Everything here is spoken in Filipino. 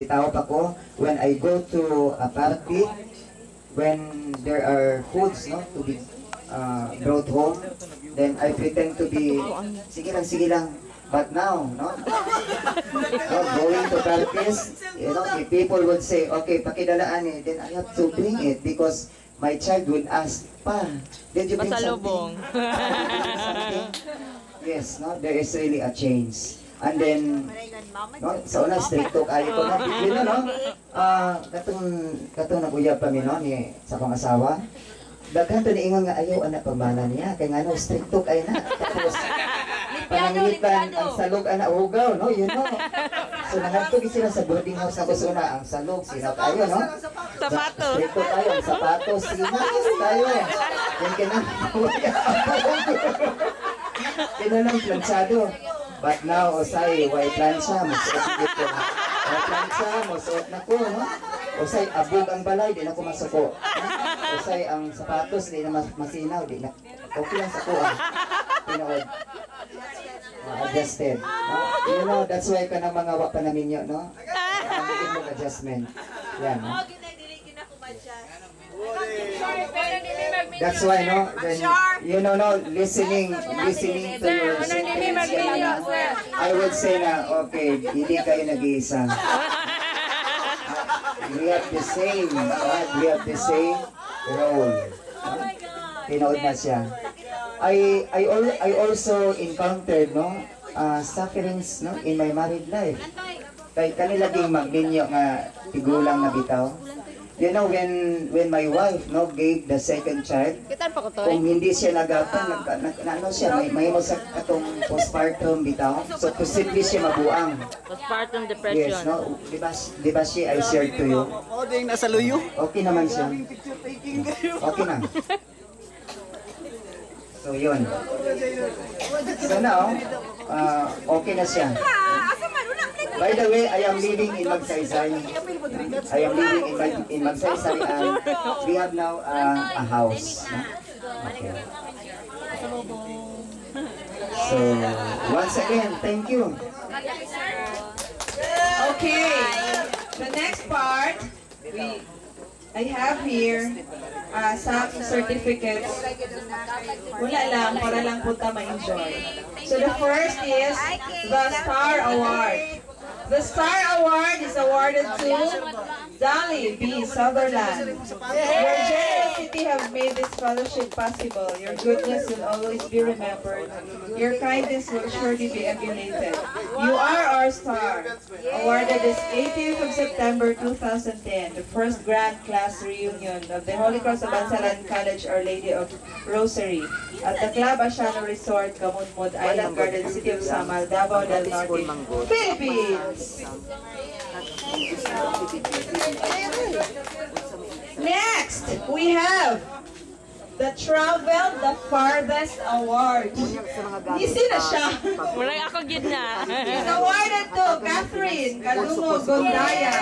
Tao pa ko, when I go to a party, when there are foods, no, to be brought home, then I pretend to be, sige lang. But now, no, going to parties, if people would say, okay, pakidalaan eh, then I have to bring it because my child would ask, pa, did you bring something? Yes, no, there is really a change. And then, no, sa una, strict talk ayo ko na, no, katong nag-uyab kami, no, sa kong asawa, daghan to niingon nga ayaw anak pagmana niya, kaya nga no, strict talk ay na, tapos, panangitan, ang salog anak hugaw, no, yun no. So, nangatugin sila sa boarding house na gusto na, ang salog, sinap tayo, no? Sapatos. Strict talk tayo, ang sapatos, sinap tayo. Yan ka na, kinalang planchado. But now, Osay, why plancha? Masuot dito. Why plancha? Masuot na ko, no? Osay, abog ang balay, di na ko masuko. Osay, ang sapatos, di na masinaw, di na. Okay lang sa ko, Pinood. Adjusted. No? You know, that's why ka na mga wapa na minyo, no? Bigyan mo adjustment. Yan, no? That's why, no? When, you know, no, listening to your sentiments, I would say na, okay, hindi kayo nag-iisa. We have the same, we have the same role. Tinood na siya. I also encountered, no, sufferings, no, in my married life. Kay kanila ging magninyo nga tigulang na bitaw. You know, when my wife, no, gave the second child, kung hindi siya nagapan, ano siya, may mo sa katong postpartum bitaw. So, posibleng siya mabuang. Postpartum depression. Yes, no? Diba siya I shared to you? Oo, ding nasa luyo. Okay naman siya. Okay na. So, yun. So now, okay na siya. By the way, I am living in Magsaysay. I am living in Magsaysay and we have now a house. No? Okay. So, once again, thank you. Okay, the next part, I have here some certificates. Wala lang, para lang punta ma-enjoy. So the first is the Star Award. The Star Award is awarded to Dolly B. Sutherland. Your generosity have made this fellowship possible. Your goodness will always be remembered. Your kindness will surely be emulated. You are our star. Awarded this 18th of September 2010, the first grand class reunion of the Holy Cross of Bansalan College Our Lady of Rosary at the Club Asiano Resort, Camunmud Island Garden, City of Samal, Davao del Norte, Philippines. Next, we have the Travel the Farthest Award. Isi na siya. Murag ako gid na. It's awarded to Catherine Kalungo Gondaya.